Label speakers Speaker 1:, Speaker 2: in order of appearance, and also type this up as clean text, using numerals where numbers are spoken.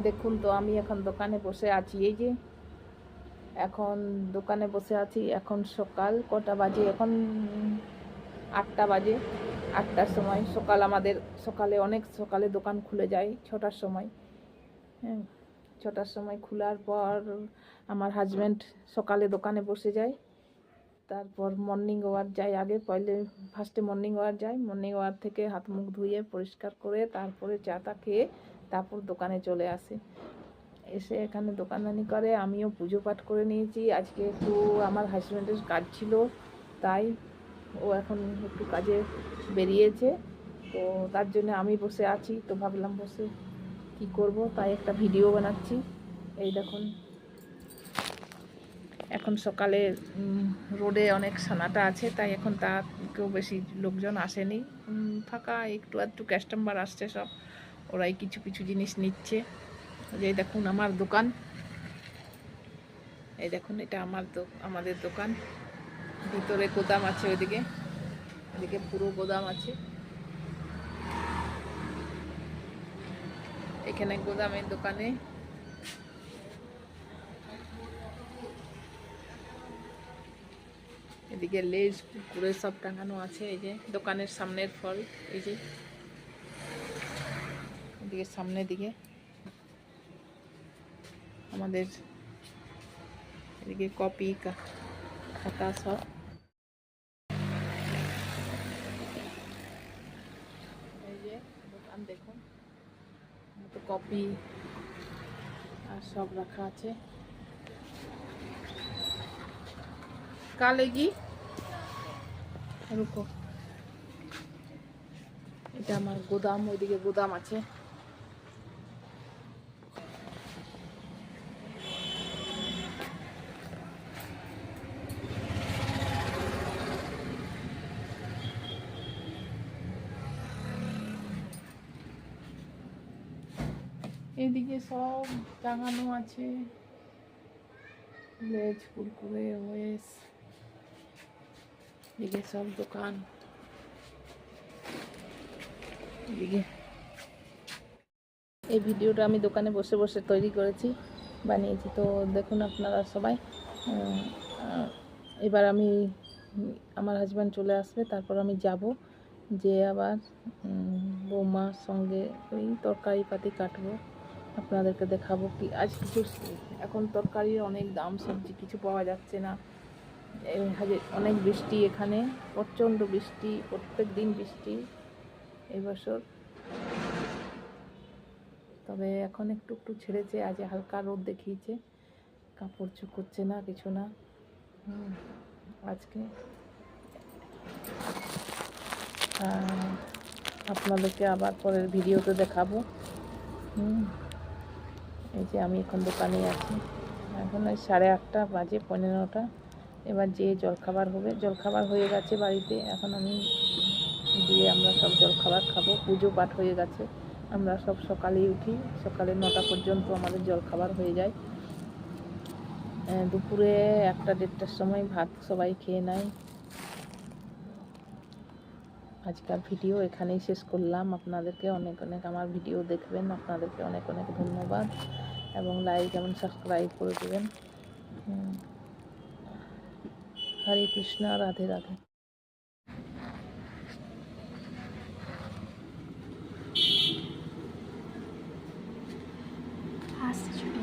Speaker 1: দেখুন তো আমি এখন দোকানে বসে আছি। এই যে এখন দোকানে বসে আছি। এখন সকাল কটা বাজে? এখন 8টা বাজে। 8টার সময় সকাল, আমাদের সকালে অনেক সকালে দোকান খুলে যায় 6টার সময়। হ্যাঁ, 6টার সময় খোলার পর আমার হাজব্যান্ড সকালে দোকানে বসে যায়। তারপর মর্নিং ওয়াক যায়। আগে ফার্স্টে মর্নিং ওয়াক যায়। মর্নিং ওয়াক থেকে হাত মুখ ধুয়ে পরিষ্কার করে তারপরে চাটা খেয়ে তারপর দোকানে চলে আসে। এসে এখানে দোকানদানি করে। আমিও পুজো পাঠ করে নিয়েছি। আজকে একটু আমার হাজব্যান্ডের কাজ ছিল, তাই ও এখন একটু কাজে বেরিয়েছে। তো তার জন্য আমি বসে আছি। তো ভাবলাম বসে কি করব, তাই একটা ভিডিও বানাচ্ছি। এই দেখুন, এখন সকালে রোডে অনেক সানাটা আছে, তাই এখন কেউ বেশি লোকজন আসেনি, ফাঁকা। একটু আধটু কাস্টমার আসছে, সব ওরাই কিছু কিছু জিনিস নিচ্ছে। যে দেখুন আমার দোকান, এই দেখুন এটা আমাদের দোকান। ভিতরে গোদাম আছে, ওইদিকে পুরো গোদাম আছে। এখানে গোদামের দোকানে এদিকে লেজ কুকুরে সব টাঙানো আছে। এই যে দোকানের সামনের ফল, এই যে এদিকে সামনের দিকে আমাদের এদিকে কপি খাতা সব। এই যে দোকান দেখুন, কপি আর সব রাখা আছে। কালেগি রুকো, এটা আমার গোদাম, ওইদিকে গোদাম আছে। এদিকে সব টাঙানো আছে, লেজ কুরকুরে ওয়েস, এদিকে সব দোকান। এদিকে এই ভিডিওটা আমি দোকানে বসে বসে তৈরি করেছি, বানিয়েছি। তো দেখুন আপনারা সবাই। এবার আমার হাজব্যান্ড চলে আসবে, তারপর আমি যাব, যে আবার বৌমার সঙ্গে ওই তরকারি পাতি কাটবো, আপনাদেরকে দেখাবো কি আজ কিছু। এখন তরকারির অনেক দাম, সবজি কিছু পাওয়া যাচ্ছে না। অনেক বৃষ্টি, এখানে প্রচণ্ড বৃষ্টি, প্রত্যেক দিন বৃষ্টি এই বছর। তবে এখন একটু একটু ছেড়েছে, আজ হালকা রোদ দেখিয়েছে, কাপড় শুকোচ্ছে না, কিছু না। আজকে আপনাদেরকে আবার পরের ভিডিওতে দেখাবো। এই যে আমি এখন দোকানে আছি। এখন ওই 8:30 বাজে, 9:15। এবার যে জলখাবার হবে, জলখাবার হয়ে গেছে বাড়িতে। এখন আমি দিয়ে আমরা সব জলখাবার খাবো। পুজো পাঠ হয়ে গেছে, আমরা সব সকালেই উঠি। সকালে 9টা পর্যন্ত আমাদের জলখাবার হয়ে যায়। দুপুরে 1টা-1:30টার সময় ভাত সবাই খেয়ে নেয়। আজকের ভিডিও এখানেই শেষ করলাম। আপনাদেরকে অনেক অনেক, আমার ভিডিও দেখবেন, আপনাদেরকে অনেক অনেক ধন্যবাদ, এবং লাইক এবং সাবস্ক্রাইব করে দেবেন। হরে কৃষ্ণ, রাধে রাধে।
Speaker 2: আসছে।